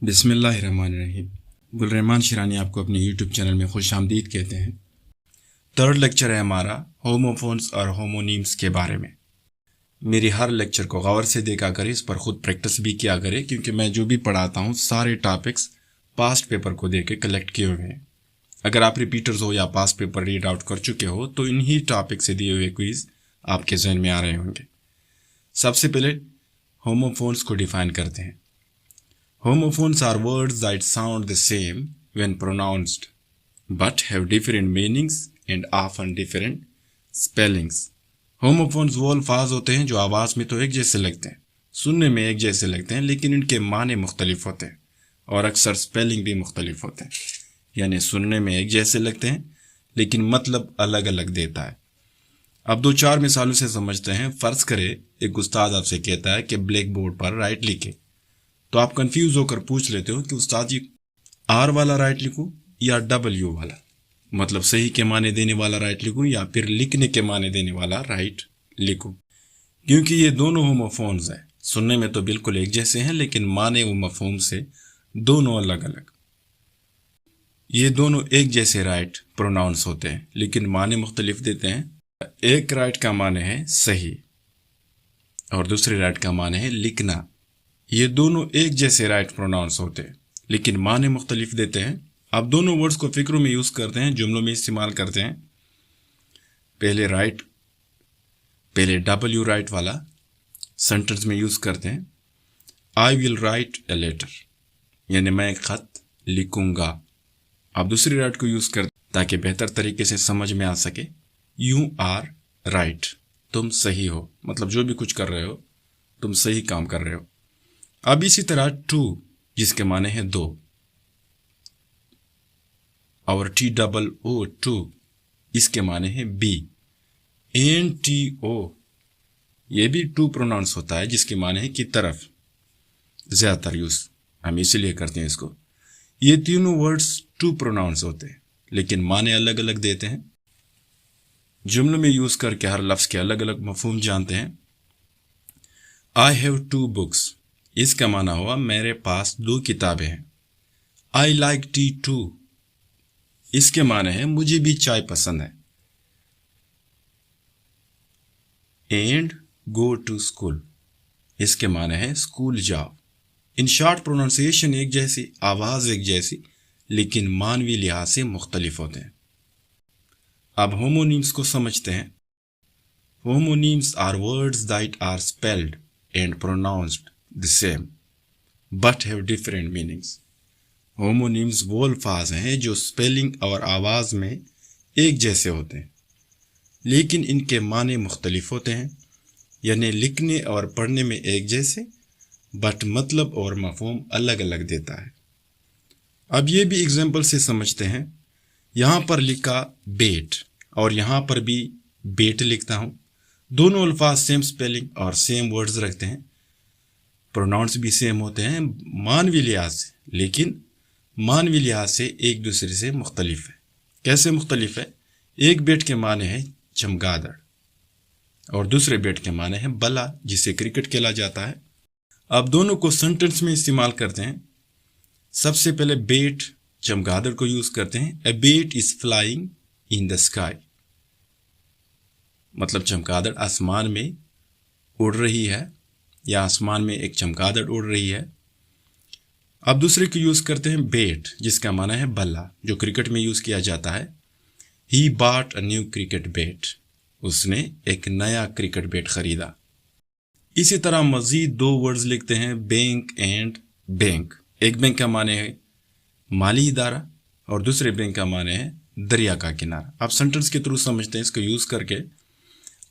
بسم اللہ الرحمن الرحیم۔ گلرحمان شیرانی آپ کو اپنے یوٹیوب چینل میں خوش آمدید کہتے ہیں۔ تھرڈ لیکچر ہے ہمارا ہوموفونز اور ہومونیمز کے بارے میں۔ میری ہر لیکچر کو غور سے دیکھا کرے، اس پر خود پریکٹس بھی کیا کرے، کیونکہ میں جو بھی پڑھاتا ہوں سارے ٹاپکس پاسٹ پیپر کو دے کے کلیکٹ کیے ہوئے ہیں۔ اگر آپ ریپیٹرز ہو یا پاسٹ پیپر ریڈ آؤٹ کر چکے ہو تو انہی ٹاپک سے دیے ہوئے کوئز آپ کے ذہن میں آ رہے ہوں گے۔ سب سے پہلے ہوموفونز کو ڈیفائن کرتے ہیں۔ Homophones are words that sound the same when pronounced, but have different meanings and often different spellings. Homophones وہ الفاظ ہوتے ہیں جو آواز میں تو ایک جیسے لگتے ہیں، سننے میں ایک جیسے لگتے ہیں، لیکن ان کے معنی مختلف ہوتے ہیں اور اکثر سپیلنگ بھی مختلف ہوتے ہیں، یعنی سننے میں ایک جیسے لگتے ہیں لیکن مطلب الگ الگ دیتا ہے۔ اب دو چار مثالوں سے سمجھتے ہیں۔ فرض کرے ایک استاد آپ سے کہتا ہے کہ بلیک بورڈ پر رائٹ لکھے، تو آپ کنفیوز ہو کر پوچھ لیتے ہو کہ استاد جی آر والا رائٹ لکھوں یا ڈبلیو والا، مطلب صحیح کے معنی دینے والا رائٹ لکھوں یا پھر لکھنے کے معنی دینے والا رائٹ لکھوں، کیونکہ یہ دونوں ہوموفونز ہیں۔ سننے میں تو بالکل ایک جیسے ہیں لیکن معنی و مفہوم سے دونوں الگ الگ۔ یہ دونوں ایک جیسے رائٹ پروناؤنس ہوتے ہیں لیکن معنی مختلف دیتے ہیں۔ ایک رائٹ کا معنی ہے صحیح اور دوسرے رائٹ کا معنی ہے لکھنا۔ یہ دونوں ایک جیسے رائٹ پروناؤنس ہوتے ہیں لیکن معنی مختلف دیتے ہیں۔ آپ دونوں ورڈز کو فکروں میں یوز کرتے ہیں، جملوں میں استعمال کرتے ہیں۔ پہلے ڈبلیو رائٹ والا سینٹنس میں یوز کرتے ہیں، آئی ول رائٹ اے لیٹر، یعنی میں ایک خط لکھوں گا۔ آپ دوسری رائٹ کو یوز کرتے ہیں تاکہ بہتر طریقے سے سمجھ میں آ سکے، یو آر رائٹ، تم صحیح ہو، مطلب جو بھی کچھ کر رہے ہو تم صحیح کام کر رہے ہو۔ اب اسی طرح ٹو، جس کے معنی ہے دو، اور ٹی ڈبل او ٹو، اس کے معنی ہے بی۔ این ٹی او، یہ بھی ٹو پروناؤنس ہوتا ہے جس کے معنی ہے کی طرف، زیادہ تر یوز ہم اسی لیے کرتے ہیں اس کو۔ یہ تینوں ورڈز ٹو پروناؤنس ہوتے ہیں لیکن معنی الگ الگ دیتے ہیں۔ جملوں میں یوز کر کے ہر لفظ کے الگ الگ مفہوم جانتے ہیں۔ آئی ہیو ٹو بکس، اس کا معنی ہوا میرے پاس دو کتابیں ہیں۔ آئی لائک ٹی ٹو، اس کے معنی ہے مجھے بھی چائے پسند ہے۔ اینڈ گو ٹو اسکول، اس کے معنی ہے اسکول جاؤ۔ ان شارٹ پروننسیشن ایک جیسی، آواز ایک جیسی، لیکن معنوی لحاظ سے مختلف ہوتے ہیں۔ اب ہومونیمز کو سمجھتے ہیں۔ Homonyms are words that are spelled and pronounced the same but have different meanings. Homonyms وہ الفاظ ہیں جو سپیلنگ اور آواز میں ایک جیسے ہوتے ہیں لیکن ان کے معنی مختلف ہوتے ہیں، یعنی لکھنے اور پڑھنے میں ایک جیسے بٹ مطلب اور مفہوم الگ الگ دیتا ہے۔ اب یہ بھی اگزامپل سے سمجھتے ہیں۔ یہاں پر لکھا بیٹ اور یہاں پر بھی بیٹ لکھتا ہوں، دونوں الفاظ سیم سپیلنگ اور سیم ورڈز رکھتے ہیں، پروناؤنس بھی سیم ہوتے ہیں معنوی لحاظ سے، لیکن معنوی لحاظ سے ایک دوسرے سے مختلف ہے۔ کیسے مختلف ہے؟ ایک بیٹ کے معنی ہے چمگادڑ اور دوسرے بیٹ کے معنی ہے بلا، جسے کرکٹ کھیلا جاتا ہے۔ اب دونوں کو سینٹنس میں استعمال کرتے ہیں۔ سب سے پہلے بیٹ چمگادڑ کو یوز کرتے ہیں، a bat is flying in the sky, مطلب چمگادڑ آسمان میں اڑ رہی ہے یا آسمان میں ایک چمگادڑ اڑ رہی ہے۔ اب دوسرے کو یوز کرتے ہیں بیٹ، جس کا معنی ہے بلا، جو کرکٹ میں یوز کیا جاتا ہے۔ ہی باٹ اے نیو کرکٹ بیٹ، اس نے ایک نیا کرکٹ بیٹ خریدا۔ اسی طرح مزید دو ورڈز لکھتے ہیں، بینک اینڈ بینک۔ ایک بینک کا معنی ہے مالی ادارہ اور دوسرے بینک کا معنی ہے دریا کا کنارہ۔ آپ سینٹنس کے تھرو سمجھتے ہیں اس کو یوز کر کے۔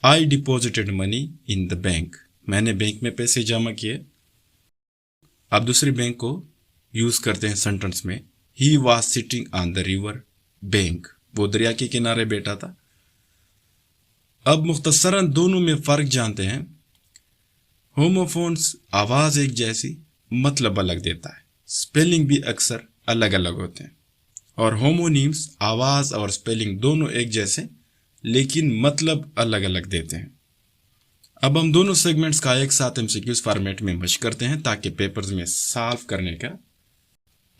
آئی ڈپازٹڈ منی ان دا بینک، میں نے بینک میں پیسے جمع کیے۔ اب دوسری بینک کو یوز کرتے ہیں سینٹنس میں، he was sitting on the river bank, وہ دریا کے کنارے بیٹھا تھا۔ اب مختصراً دونوں میں فرق جانتے ہیں۔ ہوموفونس آواز ایک جیسی، مطلب الگ دیتا ہے، سپیلنگ بھی اکثر الگ الگ ہوتے ہیں، اور ہومونیمز آواز اور سپیلنگ دونوں ایک جیسے لیکن مطلب الگ الگ دیتے ہیں۔ اب ہم دونوں سیگمنٹس کا ایک ساتھ MCQs فارمیٹ میں مشق کرتے ہیں تاکہ پیپرز میں سالو کرنے کا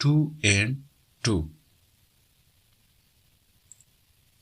2 and 2,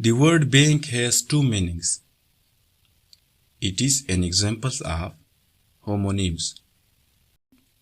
The word bank has 2 meanings. It is an example of homonyms.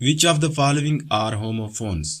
which of the following are homophones?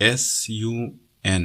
SUN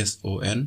SON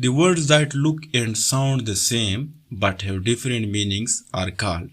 the words that look and sound the same but have different meanings are called.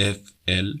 FLOUR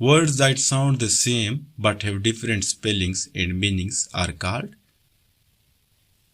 words that sound the same but have different spellings and meanings are called.